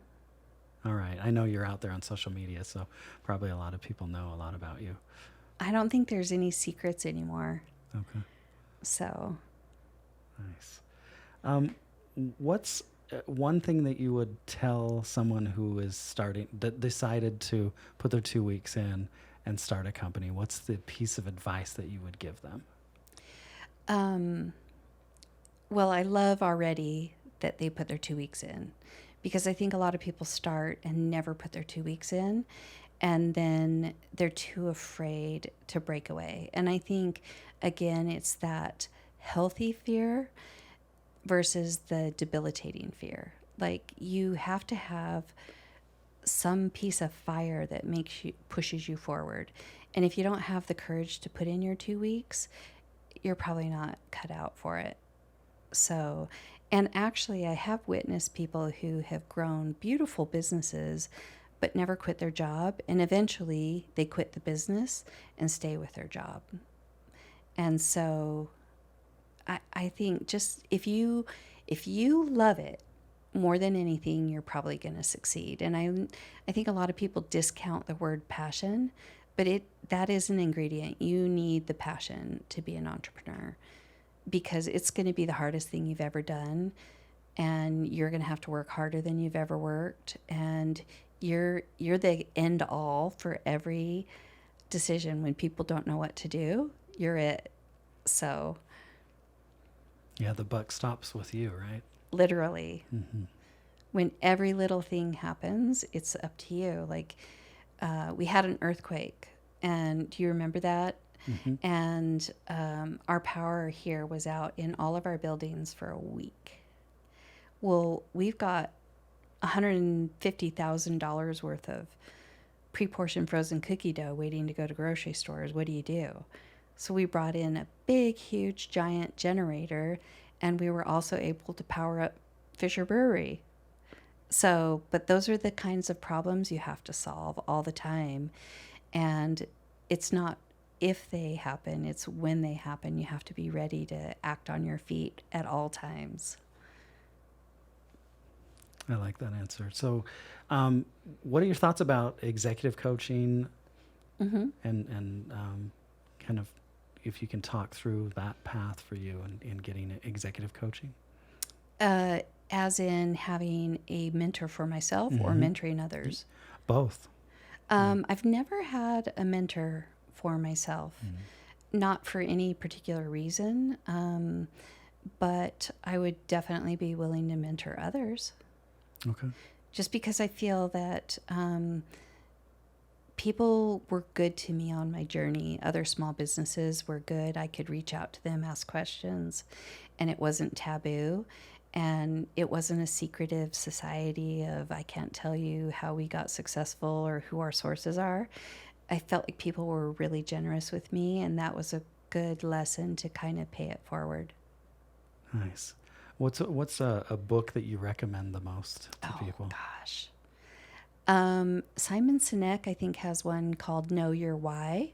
All right. I know you're out there on social media, so probably a lot of people know a lot about you. I don't think there's any secrets anymore. Okay. So. Nice. What's one thing that you would tell someone who is decided to put their 2 weeks in and start a company? What's the piece of advice that you would give them? Well, I love already that they put their 2 weeks in, because I think a lot of people start and never put their 2 weeks in, and then they're too afraid to break away. And I think, again, it's that healthy fear versus the debilitating fear. Like, you have to have some piece of fire that pushes you forward. And if you don't have the courage to put in your 2 weeks, you're probably not cut out for it. So, and actually, I have witnessed people who have grown beautiful businesses but never quit their job, and eventually they quit the business and stay with their job. And so I think just if you love it more than anything, you're probably going to succeed. And I think a lot of people discount the word passion, but that is an ingredient. You need the passion to be an entrepreneur, because it's going to be the hardest thing you've ever done, and you're going to have to work harder than you've ever worked, and you're the end all for every decision. When people don't know what to do, you're it. So yeah, the buck stops with you, right? Literally. Mm-hmm. When every little thing happens, it's up to you. Like, we had an earthquake, and do you remember that? Mm-hmm. And our power here was out in all of our buildings for a week. Well, we've got $150,000 worth of pre-portioned frozen cookie dough waiting to go to grocery stores. What do? So we brought in a big, huge, giant generator, and we were also able to power up Fisher Brewery. So, but those are the kinds of problems you have to solve all the time. And it's not if they happen, it's when they happen. You have to be ready to act on your feet at all times. I like that answer. So, what are your thoughts about executive coaching, mm-hmm. and kind of if you can talk through that path for you in getting executive coaching? As in having a mentor for myself, mm-hmm. or mentoring others? Both. I've never had a mentor for myself, mm-hmm. not for any particular reason, but I would definitely be willing to mentor others. Okay. Just because I feel that people were good to me on my journey. Other small businesses were good. I could reach out to them, ask questions, and it wasn't taboo. And it wasn't a secretive society of, I can't tell you how we got successful or who our sources are. I felt like people were really generous with me, and that was a good lesson to kind of pay it forward. Nice. What's a book that you recommend the most to people? Gosh. Simon Sinek, I think, has one called Know Your Why,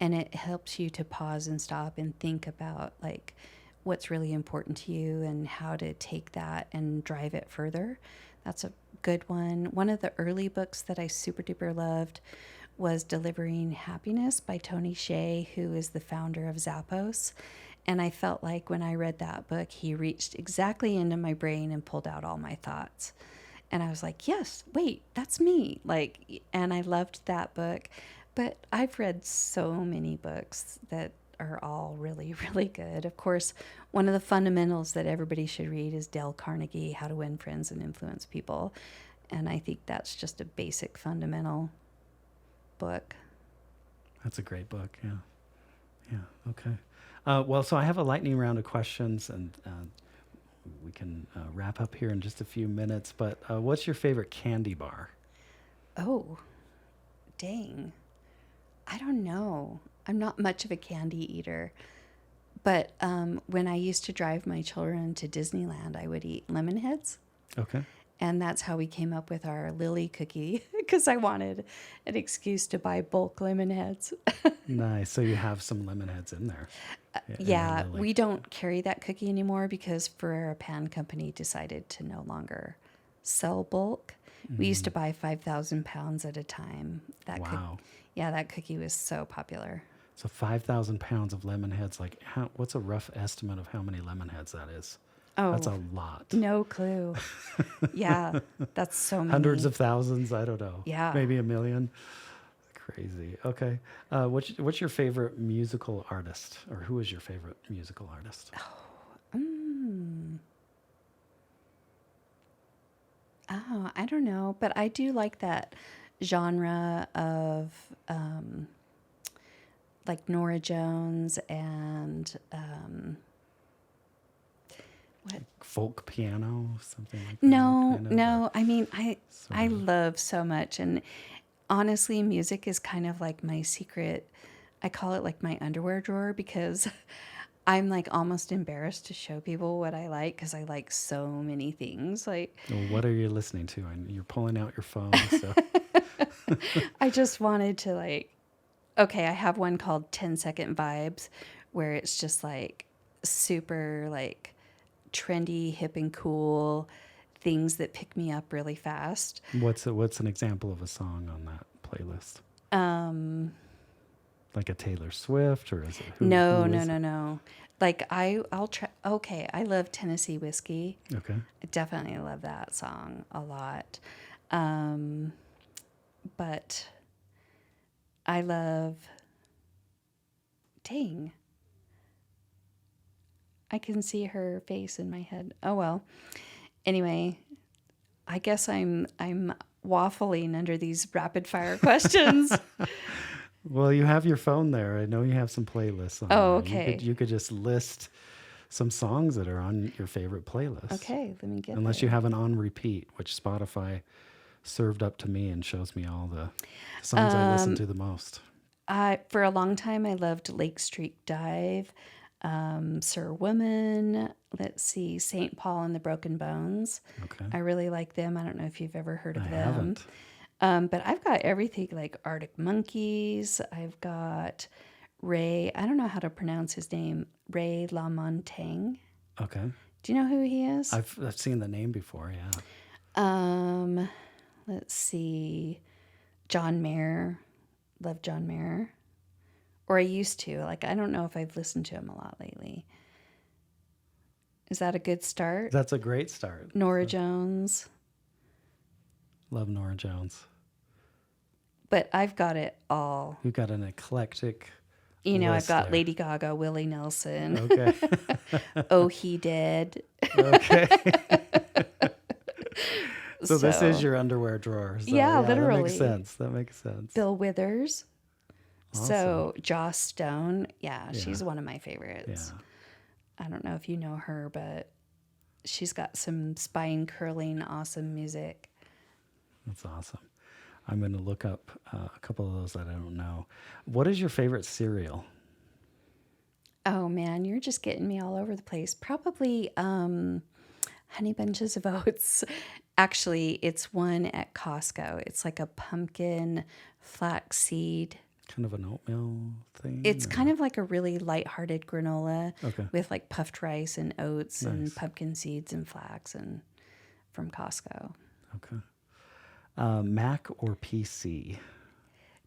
and it helps you to pause and stop and think about like what's really important to you and how to take that and drive it further. That's a good one. One of the early books that I super duper loved was Delivering Happiness by Tony Hsieh, who is the founder of Zappos. And I felt like when I read that book, he reached exactly into my brain and pulled out all my thoughts. And I was like, yes, wait, that's me. Like, and I loved that book. But I've read so many books that are all really, really good. Of course, one of the fundamentals that everybody should read is Dale Carnegie, How to Win Friends and Influence People. And I think that's just a basic fundamental book. That's a great book. Yeah. Yeah. Okay. Well, so I have a lightning round of questions, and we can wrap up here in just a few minutes. But what's your favorite candy bar? Oh, dang. I don't know. I'm not much of a candy eater. But when I used to drive my children to Disneyland, I would eat lemon heads. Okay. And that's how we came up with our Lily cookie, because I wanted an excuse to buy bulk lemon heads. Nice. So you have some lemon heads in there. Yeah, we don't carry that cookie anymore because Ferrero Pan Company decided to no longer sell bulk. We used to buy 5,000 pounds at a time. Wow. That cookie was so popular. So 5,000 pounds of lemon heads. Like, what's a rough estimate of how many lemon heads that is? Oh, that's a lot. No clue. Yeah, that's so many. Hundreds of thousands. I don't know. Yeah. Maybe 1 million. Crazy. Okay. What's your favorite musical artist, or who is your favorite musical artist? Oh, I don't know, but I do like that genre of like Nora Jones and what? Folk piano, something like that. No. I mean, I love so much, and honestly, music is kind of like my secret. I call it like my underwear drawer, because I'm like almost embarrassed to show people what I like, because I like so many things. Like, Well, what are you listening to? And you're pulling out your phone. So I just wanted to okay, I have one called 10-Second Vibes, where it's just like super like trendy, hip and cool things that pick me up really fast. What's an example of a song on that playlist? Like a Taylor Swift, or is it No. Like I'll try. Okay, I love Tennessee Whiskey. Okay. I definitely love that song a lot. But I love. Dang. I can see her face in my head. Oh well. Anyway, I guess I'm waffling under these rapid fire questions. Well, you have your phone there. I know you have some playlists on Oh, there. okay. You could just list some songs that are on your favorite playlist. Okay, let me get Unless there. you have an on repeat, which Spotify served up to me and shows me all the songs I listen to the most. For a long time, I loved Lake Street Dive, Sir Woman. Let's see, St. Paul and the Broken Bones. Okay. I really like them. I don't know if you've ever heard of I them. haven't. But I've got everything like Arctic Monkeys. I've got Ray. I don't know how to pronounce his name. Ray LaMontagne. Okay. Do you know who he is? I've seen the name before, yeah. Let's see. John Mayer. Love John Mayer. Or I used to. Like, I don't know if I've listened to him a lot lately. Is that a good start? That's a great start. Nora Jones. Love Nora Jones. But I've got it all. You've got an eclectic You know, I've list got there. Lady Gaga, Willie Nelson. Okay. Oh, He Did. Okay. So this is your underwear drawer. So Yeah, literally. That makes sense. Bill Withers. Awesome. So Joss Stone. Yeah, she's one of my favorites. Yeah. I don't know if you know her, but she's got some spine curling, awesome music. That's awesome. I'm going to look up a couple of those that I don't know. What is your favorite cereal? Oh man, you're just getting me all over the place. Probably Honey Bunches of Oats. Actually, it's one at Costco. It's like a pumpkin flaxseed. Kind of an oatmeal thing? It's kind of like a really lighthearted granola Okay. with like puffed rice and oats Nice. and pumpkin seeds and flax and from Costco. Okay. Mac or PC?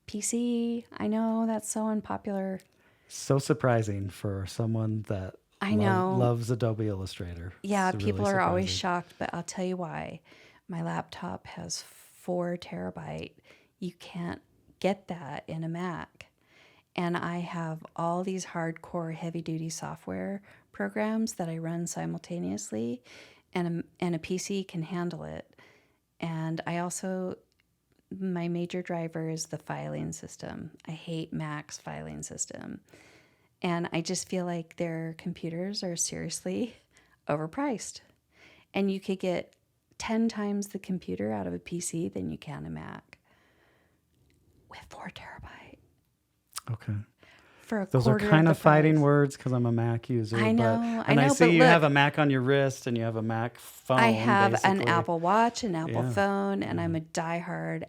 PC, I know that's so unpopular. So surprising for someone that I know. loves Adobe Illustrator. Yeah, It's people really are always surprising. shocked, but I'll tell you why. My laptop has 4 terabyte. You can't get that in a Mac. And I have all these hardcore heavy duty software programs that I run simultaneously, and a PC can handle it. And I also, my major driver is the filing system. I hate Mac's filing system. And I just feel like their computers are seriously overpriced. And you could get 10 times the computer out of a PC than you can a Mac with 4 terabyte. Okay. For a Those are quarter kind the of fighting price. words because I'm a Mac user. I know, But, and I see but you look, have a Mac on your wrist and you have a Mac phone. I have an basically. Apple Watch, an Apple Yeah. phone, and I'm a diehard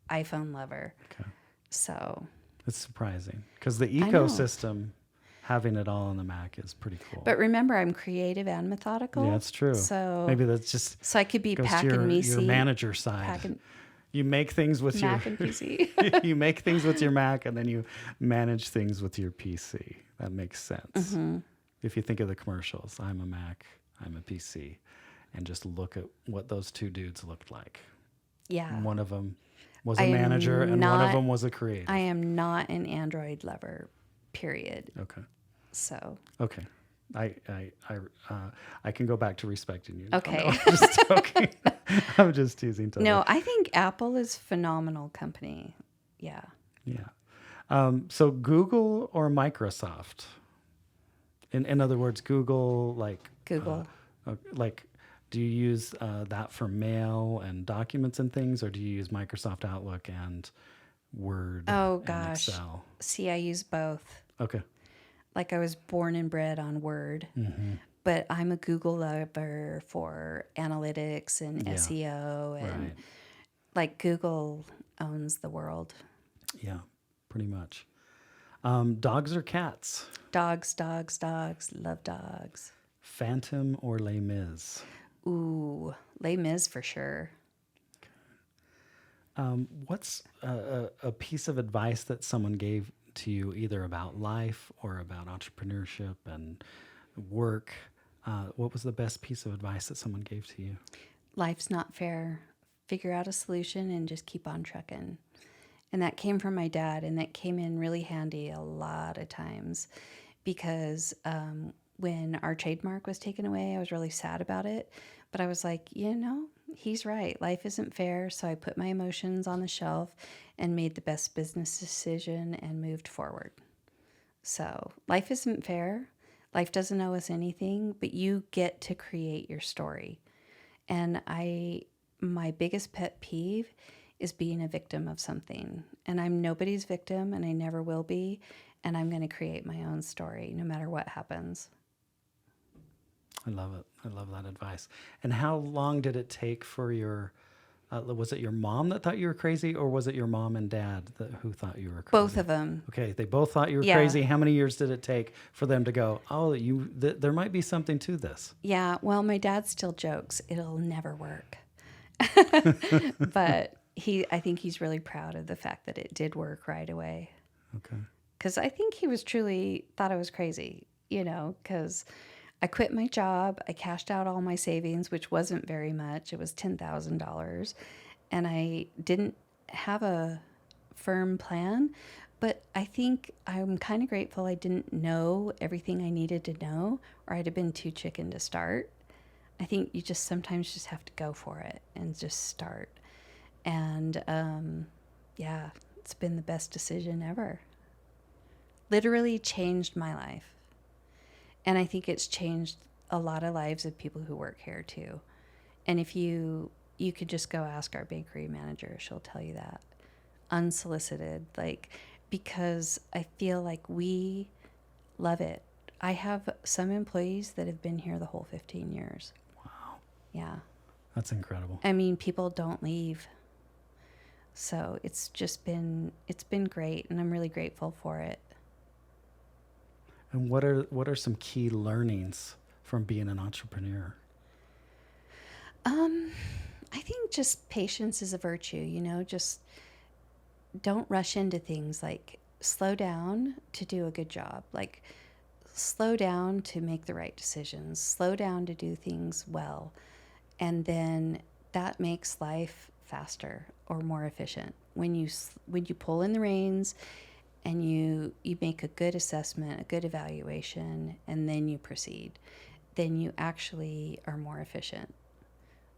iPhone lover. Okay. So, It's surprising because the I know. ecosystem, having it all on the Mac is pretty cool. but remember, I'm creative and methodical. Yeah, that's true. So Maybe that's just I could be goes to packing your measy, manager side. packing You make things with Mac your and PC. you make things with your Mac and then you manage things with your PC. That makes sense. Mm-hmm. If you think of the commercials, I'm a Mac, I'm a PC, and just look at what those two dudes looked like. Yeah. One of them was I a am manager and one not- of them was a creative. I am not an Android lover, period. Okay. So, Okay. I can go back to respecting you. Okay. No, I'm just joking. I'm just teasing. Totally. no, I think Apple is phenomenal company. Yeah. Yeah. So Google or Microsoft? In other words, Google, like Google. like, do you use that for mail and documents and things, or do you use Microsoft Outlook and Word? Oh, and gosh. Excel? See, I use both. Okay. Like I was born and bred on Word, but I'm a Google lover for analytics and Yeah. SEO, and Right. like Google owns the world. Yeah. Pretty much. Dogs or cats? Dogs, dogs, dogs. Love dogs. Phantom or Les Mis? Ooh, Les Mis for sure. What's a piece of advice that someone gave to you, either about life or about entrepreneurship and work? What was the best piece of advice that someone gave to you? Life's not fair. Figure out a solution and just keep on trucking. And that came from my dad, and that came in really handy a lot of times because when our trademark was taken away, I was really sad about it. But I was like, he's right. Life isn't fair. So I put my emotions on the shelf and made the best business decision and moved forward. So life isn't fair. Life doesn't owe us anything, but you get to create your story. And my biggest pet peeve is being a victim of something. And I'm nobody's victim, and I never will be. And I'm going to create my own story no matter what happens. I love it. I love that advice. And how long did it take for your, was it your mom that thought you were crazy, or was it your mom and dad who thought you were crazy? Both of them. Okay, they both thought you were Yeah. crazy. How many years did it take for them to go, oh, there might be something to this? Yeah, well, my dad still jokes, it'll never work. But I think he's really proud of the fact that it did work right away. Okay. Because I think he was truly thought I was crazy, because I quit my job. I cashed out all my savings, which wasn't very much. It was $10,000. And I didn't have a firm plan. But I think I'm kind of grateful I didn't know everything I needed to know, or I'd have been too chicken to start. I think you sometimes just have to go for it and just start. And yeah, it's been the best decision ever. Literally changed my life. And I think it's changed a lot of lives of people who work here too. And if you could just go ask our bakery manager, she'll tell you that. Unsolicited, like, because I feel like we love it. I have some employees that have been here the whole 15 years. Wow. Yeah. That's incredible. I mean, people don't leave. So it's been great, and I'm really grateful for it. And what are some key learnings from being an entrepreneur? I think just patience is a virtue, just don't rush into things. Like, slow down to do a good job. Like, slow down to make the right decisions, slow down to do things well. And then that makes life faster or more efficient. When you pull in the reins and you make a good assessment, a good evaluation, and then you proceed, then you actually are more efficient.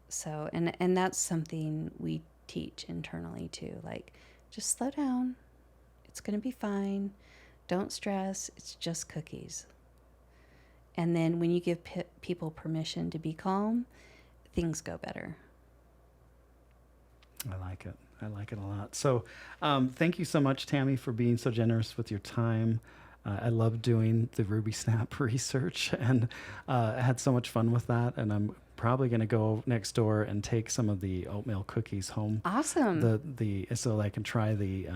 So, and that's something we teach internally too. Like, just slow down. It's going to be fine. Don't stress. It's just cookies. And then when you give people permission to be calm, things go better. I like it. I like it a lot. So thank you so much, Tami, for being so generous with your time. I love doing the RubySnap research, and I had so much fun with that. And I'm probably going to go next door and take some of the oatmeal cookies home. Awesome. So I can try the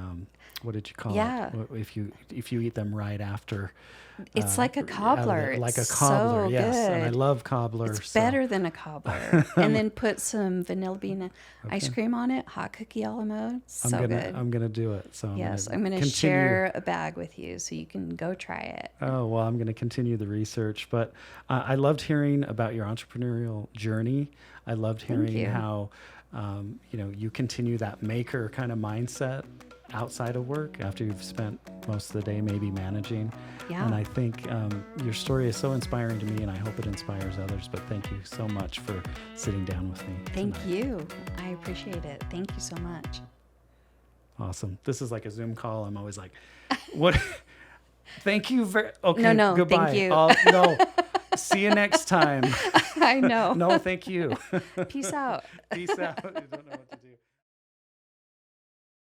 what did you call Yeah. it? If you eat them right after. It's like a cobbler. Like a It's cobbler, so yes. good. And I love cobbler. It's better than a cobbler. And then put some vanilla bean ice cream on it, hot cookie a la mode. So good. I'm gonna do it. So I'm gonna share a bag with you so you can go try it. Oh, well, I'm gonna continue the research. But I loved hearing about your entrepreneurial journey. I loved hearing how you continue that maker kind of mindset outside of work after you've spent most of the day maybe managing. Yeah. And I think your story is so inspiring to me, and I hope it inspires others. But thank you so much for sitting down with me. Thank you. I appreciate it. Thank you so much. Awesome. This is like a Zoom call. I'm always like, what? Thank you very. Okay. No, goodbye. thank you. No. See you next time. I know. No, thank you. Peace out. Peace out. You don't know what to do.